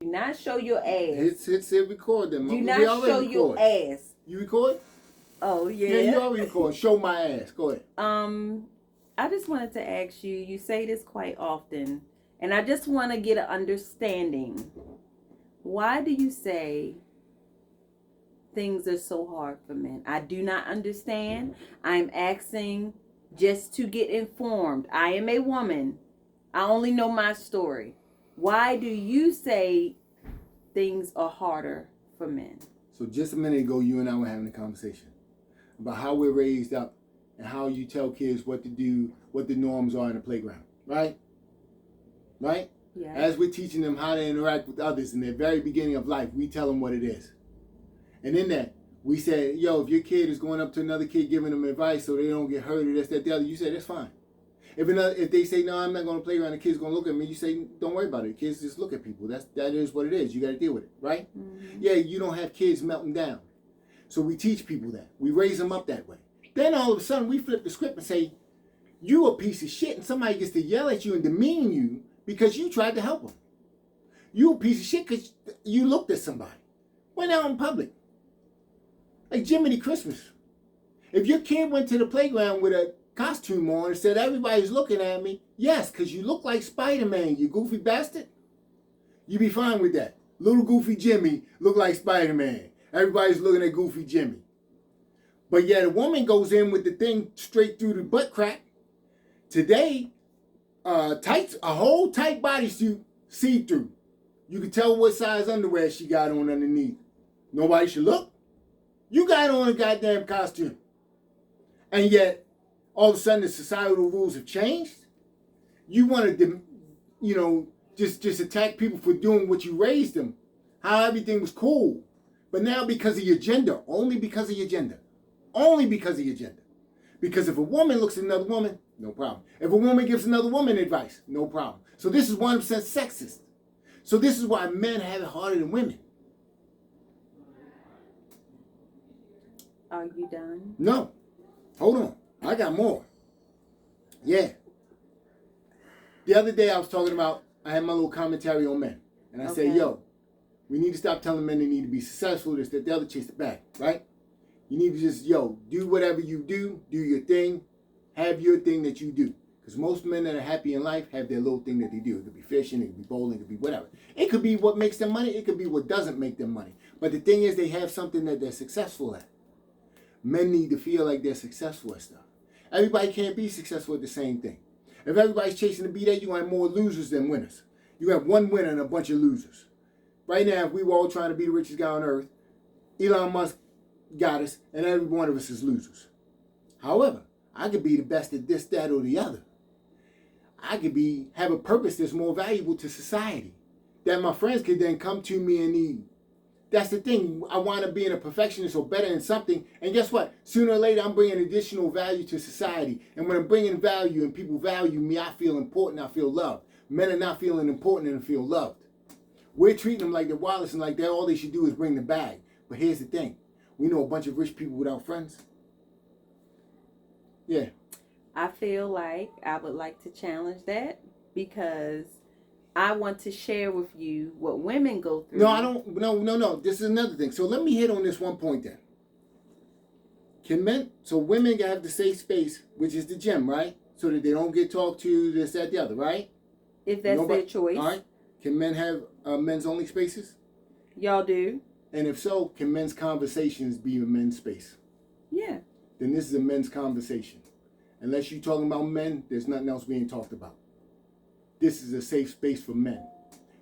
Do not show your ass. Hit record them. Do not show your ass. You record? Oh, yeah. Yeah, you already record. Show my ass. Go ahead. I just wanted to ask you, you say this quite often, and I just want to get an understanding. Why do you say things are so hard for men? I do not understand. I'm asking just to get informed. I am a woman. I only know my story. Why do you say things are harder for men? So just a minute ago, you and I were having a conversation about how we're raised up and how you tell kids what to do, what the norms are in the playground, right? Right? Yeah. As we're teaching them how to interact with others in their very beginning of life, we tell them what it is. And in that, we say, yo, if your kid is going up to another kid giving them advice so they don't get hurt or this, that, the other, you say, that's fine. If they say, no, I'm not going to play around, the kid's going to look at me, you say, don't worry about it. Kids just look at people. That is what it is. You got to deal with it, right? Mm-hmm. Yeah, you don't have kids melting down. So we teach people that. We raise them up that way. Then all of a sudden, we flip the script and say, you a piece of shit, and somebody gets to yell at you and demean you because you tried to help them. You a piece of shit because you looked at somebody. Went out in public. Like Jiminy Christmas. If your kid went to the playground with a costume on and said, everybody's looking at me, yes, because you look like Spider-Man, you goofy bastard. You be fine with that. Little goofy Jimmy look like Spider-Man. Everybody's looking at goofy Jimmy. But yet a woman goes in with the thing straight through the butt crack. Today, a whole tight bodysuit, see-through. You can tell what size underwear she got on underneath. Nobody should look. You got on a goddamn costume. And yet, all of a sudden, the societal rules have changed. You want to, just attack people for doing what you raised them. How everything was cool. But now because of your gender, only because of your gender. Only because of your gender. Because if a woman looks at another woman, no problem. If a woman gives another woman advice, no problem. So this is 100% sexist. So this is why men have it harder than women. Are you done? No. Hold on. I got more. Yeah. The other day I was talking about, I had my little commentary on men. And I said, yo, we need to stop telling men they need to be successful, this, that, the other, chase the bag, right? You need to just, do whatever you do your thing, have your thing that you do. Because most men that are happy in life have their little thing that they do. It could be fishing, it could be bowling, it could be whatever. It could be what makes them money, it could be what doesn't make them money. But the thing is, they have something that they're successful at. Men need to feel like they're successful at stuff. Everybody can't be successful at the same thing. If everybody's chasing to be there, you have more losers than winners. You have one winner and a bunch of losers. Right now, if we were all trying to be the richest guy on earth, Elon Musk got us, and every one of us is losers. However, I could be the best at this, that, or the other. I could have a purpose that's more valuable to society, that my friends could then come to me and need. That's the thing. I want to be a perfectionist or better in something. And guess what? Sooner or later, I'm bringing additional value to society. And when I'm bringing value and people value me, I feel important, I feel loved. Men are not feeling important and feel loved. We're treating them like they're Wallace and like all they should do is bring the bag. But here's the thing. We know a bunch of rich people without friends. Yeah. I feel like I would like to challenge that because I want to share with you what women go through. No, I don't. No. This is another thing. So let me hit on this one point then. So women have the safe space, which is the gym, right? So that they don't get talked to, this, that, the other, right? If that's their choice. All right. Can men have men's only spaces? Y'all do. And if so, can men's conversations be a men's space? Yeah. Then this is a men's conversation. Unless you're talking about men, there's nothing else being talked about. This is a safe space for men.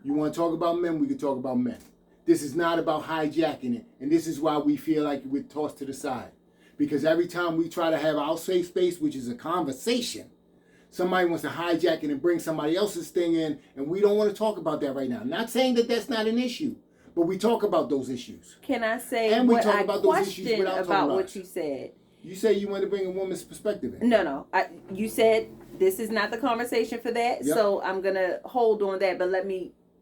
You want to talk about men, we can talk about men. This is not about hijacking it. And this is why we feel like we're tossed to the side. Because every time we try to have our safe space, which is a conversation, somebody wants to hijack it and bring somebody else's thing in, and we don't want to talk about that right now. I'm not saying that that's not an issue, but we talk about those issues. Can I say and we what talk I about those issues question without about talking what you said? You say you want to bring a woman's perspective in. No. You said this is not the conversation for that, yep. So I'm going to hold on that, but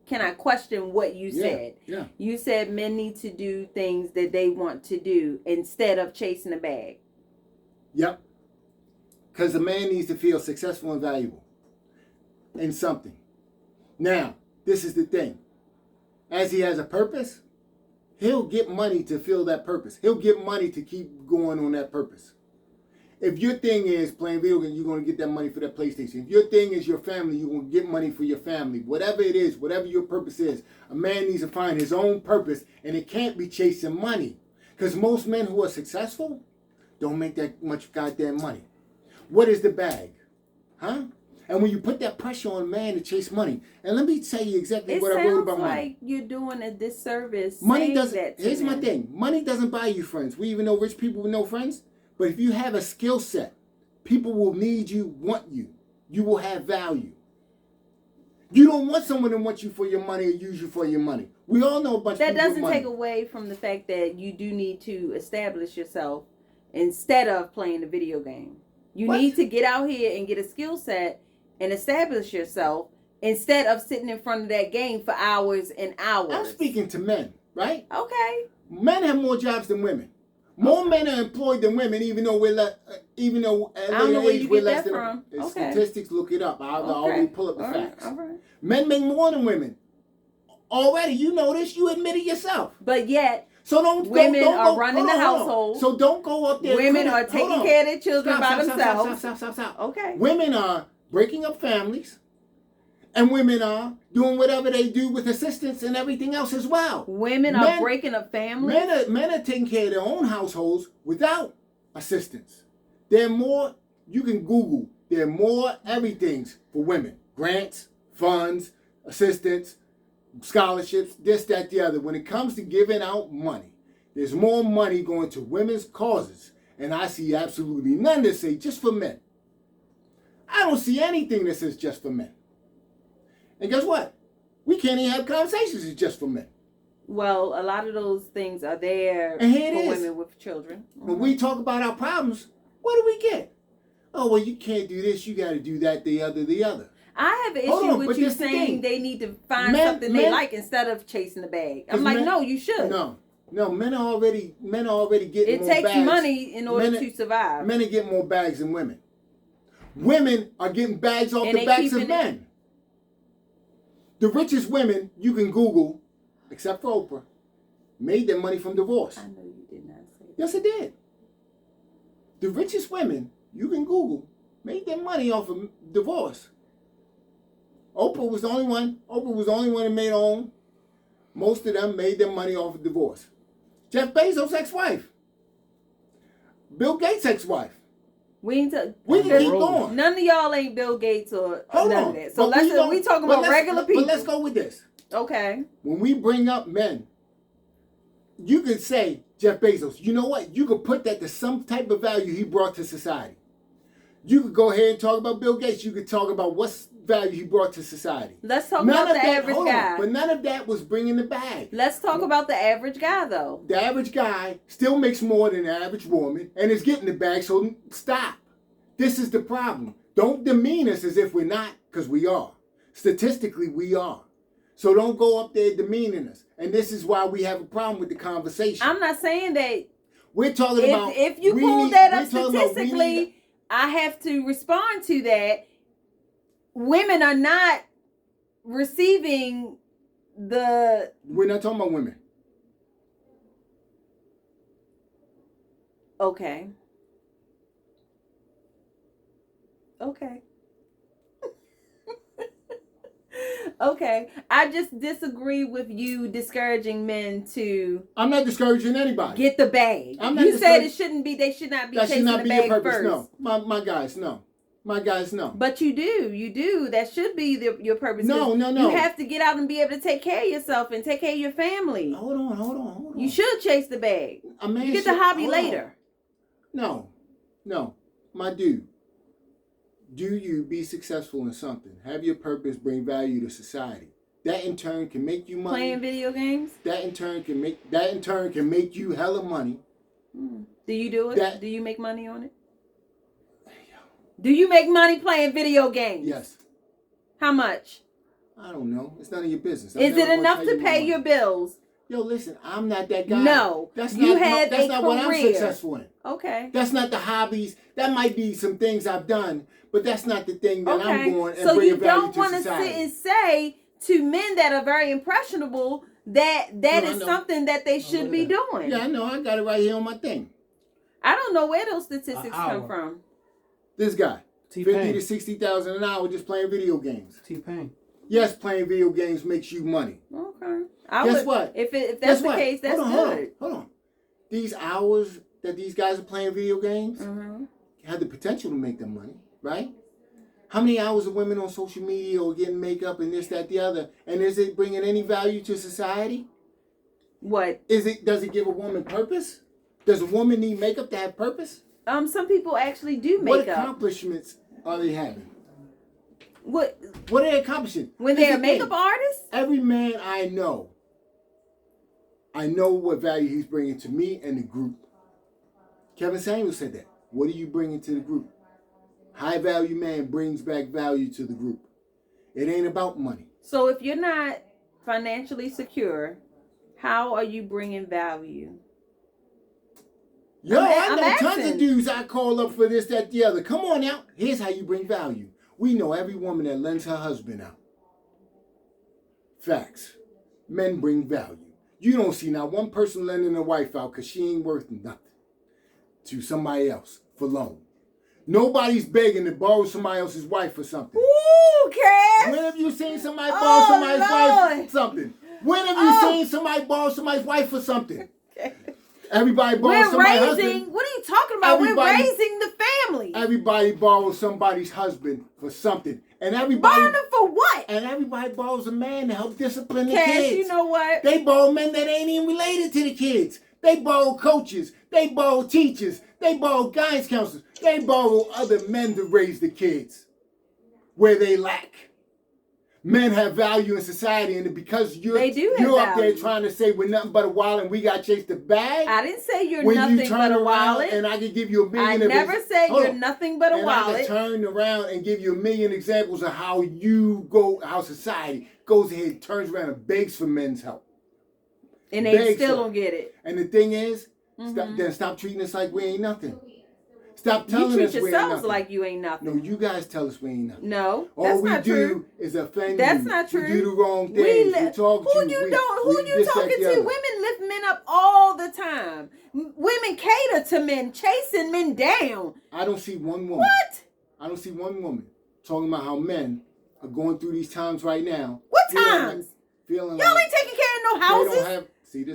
can I question what you said? Yeah. You said men need to do things that they want to do instead of chasing a bag. Yep. Because the man needs to feel successful and valuable in something. Now, this is the thing. as he has a purpose, he'll get money to fill that purpose. He'll get money to keep going on that purpose. If your thing is playing video games, you're going to get that money for that PlayStation. If your thing is your family, you're going to get money for your family. Whatever it is, whatever your purpose is, a man needs to find his own purpose, and it can't be chasing money. Because most men who are successful don't make that much goddamn money. What is the bag? Huh? And when you put that pressure on a man to chase money, and let me tell you exactly what I wrote about money. It sounds like you're doing a disservice. Money doesn't. That Here's my thing. Money doesn't buy you friends. We even know rich people with no friends. But if you have a skill set, people will need you, want you. You will have value. You don't want someone to want you for your money or use you for your money. We all know a bunch of people with money. That doesn't take away from the fact that you do need to establish yourself instead of playing the video game. You need to get out here and get a skill set and establish yourself instead of sitting in front of that game for hours and hours. I'm speaking to men, right? Okay. Men have more jobs than women. More men are employed than women, even though at a later age we're less than. Statistics, look it up. I'll already pull up the facts. All right. Men make more than women. Already, you know this. You admit it yourself. But yet, women are running the household. So don't go up there. Women are taking care of their children by themselves. Stop. Okay. Women are breaking up families. And women are doing whatever they do with assistance and everything else as well. Women are breaking up families. Men are taking care of their own households without assistance. There are more, you can Google, there are more everythings for women. Grants, funds, assistance, scholarships, this, that, the other. When it comes to giving out money, there's more money going to women's causes. And I see absolutely none that say just for men. I don't see anything that says just for men. And guess what? We can't even have conversations. It's just for men. Well, a lot of those things are there for women with children. When we talk about our problems, what do we get? Oh, well, you can't do this. You got to do that, the other. I have an issue with you saying they need to find something they like instead of chasing the bag. I'm like, no, you should. No, men are already getting more bags. It takes money in order to survive. Men are getting more bags than women. Women are getting bags off the backs of men. The richest women you can Google, except for Oprah, made their money from divorce. I know you did not say that. Yes, I did. The richest women you can Google made their money off of divorce. Oprah was the only one. Oprah was the only one that made her own. Most of them made their money off of divorce. Jeff Bezos' ex-wife. Bill Gates' ex-wife. We can keep going. None of y'all ain't Bill Gates or none of that. So we talking about regular people. But let's go with this. Okay. When we bring up men, you could say Jeff Bezos. You know what? You could put that to some type of value he brought to society. You could go ahead and talk about Bill Gates. You could talk about what value he brought to society. Let's talk about the average guy. But none of that was bringing the bag. Let's talk about the average guy, though. The average guy still makes more than the average woman and is getting the bag, so stop. This is the problem. Don't demean us as if we're not, because we are. Statistically, we are. So don't go up there demeaning us. And this is why we have a problem with the conversation. I'm not saying that. We're talking about... If you pull that up statistically, I have to respond to that. Women are not receiving the... We're not talking about women. Okay. Okay. I just disagree with you discouraging men to... I'm not discouraging anybody. Get the bag. You said it shouldn't be, they should not be chasing the bag first. No. My guys, no. My guys, no. But you do. That should be your purpose. No. You have to get out and be able to take care of yourself and take care of your family. Hold on. You should chase the bag. You get the hobby later. No. My dude. Do you be successful in something? Have your purpose bring value to society. That in turn can make you money. Playing video games? That in turn can make you hella money. Do you do it? Do you make money on it? Do you make money playing video games? Yes. How much? I don't know. It's none of your business. Is it enough to pay your bills? Yo, listen, I'm not that guy. No. That's not what I'm successful in. Okay. That's not the hobbies. That might be some things I've done, but that's not the thing that I'm going and bringing value to society. So you don't want to sit and say to men that are very impressionable that No, I is know. something that they should be doing. Yeah, I know. I got it right here on my thing. I don't know where those statistics An come hour. from. This guy, 50 T-Pain. to 60,000 an hour just playing video games. T-Pain. Yes, playing video games makes you money. Okay. Guess what? If that's Guess the what? case, that's good. Hold on. These hours that these guys are playing video games Mm-hmm. have the potential to make them money, right? How many hours of women on social media or getting makeup and this, that, the other? And is it bringing any value to society? What? Does it give a woman purpose? Does a woman need makeup to have purpose? Some people actually do What makeup. accomplishments are they having? What? What are they accomplishing? When Here's they're a the thing. makeup artist? Every man I know what value he's bringing to me and the group. Kevin Samuels said that. What are you bringing to the group? High value man brings back value to the group. It ain't about money. So if you're not financially secure, how are you bringing value? Yo, I'm I know tons asking. of dudes I call up for this, that, the other. Come on out. Here's how you bring value. We know every woman that lends her husband out. Facts. Men bring value. You don't see not one person lending a wife out because she ain't worth nothing to somebody else for loan. Nobody's begging to borrow somebody else's wife for something. Ooh, Cash! When have you seen somebody Oh, borrow somebody's wife Lord. for something? When have you seen somebody borrow somebody's wife for something? Everybody borrows We're somebody's raising. husband. What are you talking about? We're Everybody- raising the family. Everybody borrows somebody's husband for something. And everybody Borrowing them for what? and everybody borrows a man to help discipline the Cash, kids. you know what? They borrow men that ain't even related to the kids. They borrow coaches. They borrow teachers. They borrow guidance counselors. They borrow other men to raise the kids where they lack. Men have value in society, and because you're They do have you're up there value. trying to say we're nothing but a wallet and we got to chase the bag. I didn't say you're when nothing you turn but a around wallet. and I can give you a I million of never ex- said Hold you're on. nothing but a And I wallet. can turn around and give you a million examples of how how society goes ahead, turns around and begs for men's help. And they Beg still for it. don't get it. And the thing is, Mhm. then stop treating us like we ain't nothing. Stop You telling treat us we ain't yourselves nothing. like you ain't nothing. No, you guys tell us we ain't nothing. No, All that's we not do true. is offend That's you. not true. We do the wrong We things. We li- talk who to you we, don't? we Who you this, that, talking the to? other. Women lift men up all the time. Women cater to men, chasing men down. I don't see one woman. What? I don't see one woman talking about how men are going through these times right now. What feeling times? Feeling Y'all like ain't taking care of no they houses. don't have.